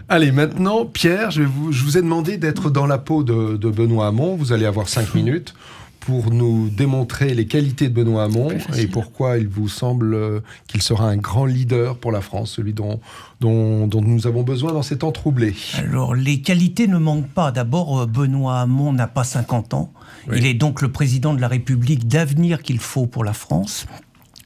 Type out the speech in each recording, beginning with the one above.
Allez, maintenant, Pierre, je vous ai demandé d'être dans la peau de Benoît Hamon. Vous allez avoir 5 minutes pour nous démontrer les qualités de Benoît Hamon et pourquoi il vous semble qu'il sera un grand leader pour la France, celui dont nous avons besoin dans ces temps troublés. Alors, les qualités ne manquent pas. D'abord, Benoît Hamon n'a pas 50 ans. Oui. Il est donc le président de la République d'avenir qu'il faut pour la France.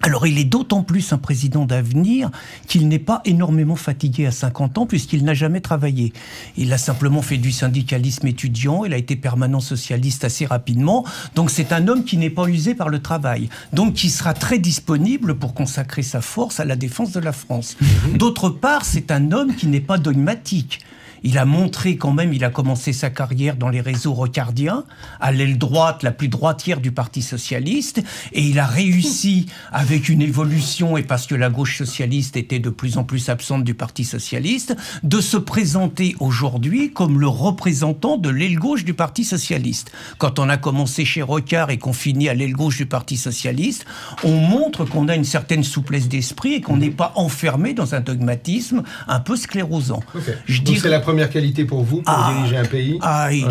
Alors, il est d'autant plus un président d'avenir qu'il n'est pas énormément fatigué à 50 ans puisqu'il n'a jamais travaillé. Il a simplement fait du syndicalisme étudiant, il a été permanent socialiste assez rapidement. Donc, c'est un homme qui n'est pas usé par le travail. Donc, qui sera très disponible pour consacrer sa force à la défense de la France. D'autre part, c'est un homme qui n'est pas dogmatique. Il a montré quand même, il a commencé sa carrière dans les réseaux rocardiens, à l'aile droite, la plus droitière du Parti socialiste, et il a réussi, avec une évolution, et parce que la gauche socialiste était de plus en plus absente du Parti socialiste, de se présenter aujourd'hui comme le représentant de l'aile gauche du Parti socialiste. Quand on a commencé chez Rocard et qu'on finit à l'aile gauche du Parti socialiste, on montre qu'on a une certaine souplesse d'esprit et qu'on n'est pas enfermé dans un dogmatisme un peu sclérosant. Okay. Je dirais... première qualité pour vous, pour diriger un pays,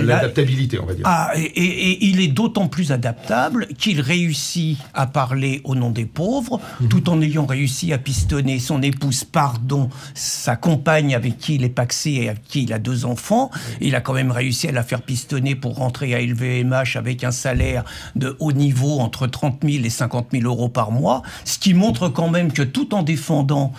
l'adaptabilité, on va dire. Et il est d'autant plus adaptable qu'il réussit à parler au nom des pauvres, tout en ayant réussi à pistonner son épouse, sa compagne avec qui il est pacsé et avec qui il a 2 enfants. Il a quand même réussi à la faire pistonner pour rentrer à LVMH avec un salaire de haut niveau entre 30 000 et 50 000 euros par mois, ce qui montre quand même que tout en défendant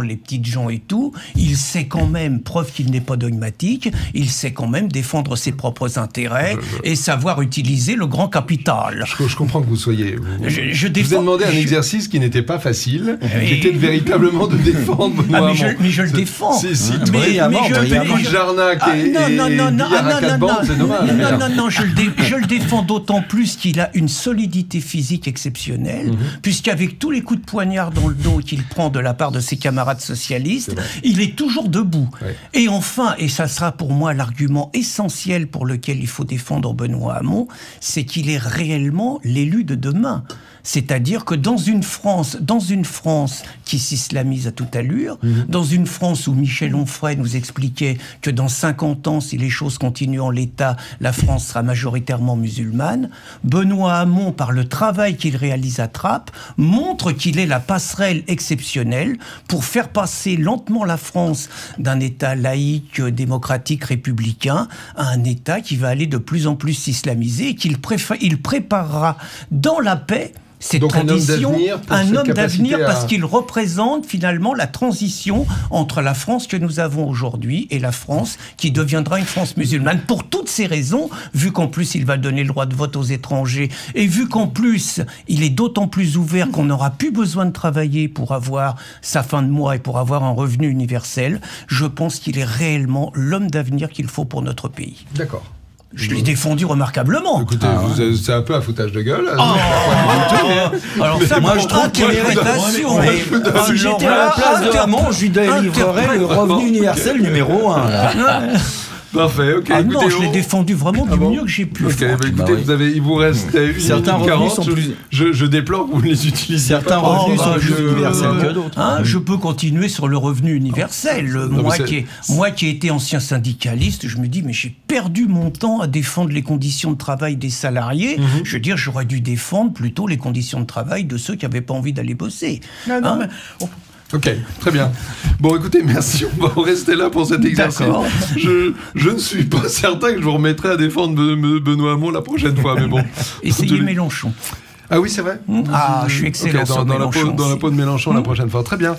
les petites gens et tout, il sait quand même, preuve qu'il n'est pas dogmatique, il sait quand même défendre ses propres intérêts et savoir utiliser le grand capital. Je comprends que vous soyez... Je vous ai demandé un exercice qui n'était pas facile, qui était véritablement de défendre Benoît Hamon. Mais je le défends. Jarnac et billard à 4 bandes, c'est dommage. Non, je le défends d'autant plus qu'il a une solidité physique exceptionnelle, puisqu'avec tous les coups de poignard dans le dos qu'il prend de la part de ses camarades socialistes, il est toujours debout. Et enfin, et ça sera pour moi l'argument essentiel pour lequel il faut défendre Benoît Hamon, c'est qu'il est réellement l'élu de demain. C'est-à-dire que dans une France qui s'islamise à toute allure, dans une France où Michel Onfray nous expliquait que dans 50 ans, si les choses continuent en l'état, la France sera majoritairement musulmane, Benoît Hamon, par le travail qu'il réalise à Trappes, montre qu'il est la passerelle exceptionnelle pour faire passer lentement la France d'un État laïque, démocratique, républicain, à un État qui va aller de plus en plus s'islamiser et qu'il préparera dans la paix cette transition, un homme d'avenir parce qu'il représente finalement la transition entre la France que nous avons aujourd'hui et la France qui deviendra une France musulmane. Pour toutes ces raisons, vu qu'en plus il va donner le droit de vote aux étrangers et vu qu'en plus il est d'autant plus ouvert qu'on n'aura plus besoin de travailler pour avoir sa fin de mois et pour avoir un revenu universel, je pense qu'il est réellement l'homme d'avenir qu'il faut pour notre pays. D'accord. Je l'ai défendu remarquablement. Écoutez, c'est un peu un foutage de gueule. Alors ça, moi je trouve qu'il est irritation. Si j'étais à la place de Hamon, je lui délivrerais le revenu universel numéro 1. Parfait, ok. Ah non, je l'ai défendu vraiment du mieux que j'ai pu. Okay, écoutez, il vous reste certains revenus sont plus... Je déplore que vous les utilisez. Certains revenus sont plus universels que d'autres. Je peux continuer sur le revenu universel. Moi qui ai été ancien syndicaliste, je me dis, mais j'ai perdu mon temps à défendre les conditions de travail des salariés. Je veux dire, j'aurais dû défendre plutôt les conditions de travail de ceux qui n'avaient pas envie d'aller bosser. Ok, très bien. Bon, écoutez, merci. On va rester là pour cet exercice. Je ne suis pas certain que je vous remettrai à défendre Benoît Hamon la prochaine fois, mais bon. Essayez Mélenchon. Ah oui, c'est vrai. Je suis excellent sur Mélenchon. Dans la peau de Mélenchon la prochaine fois. Très bien.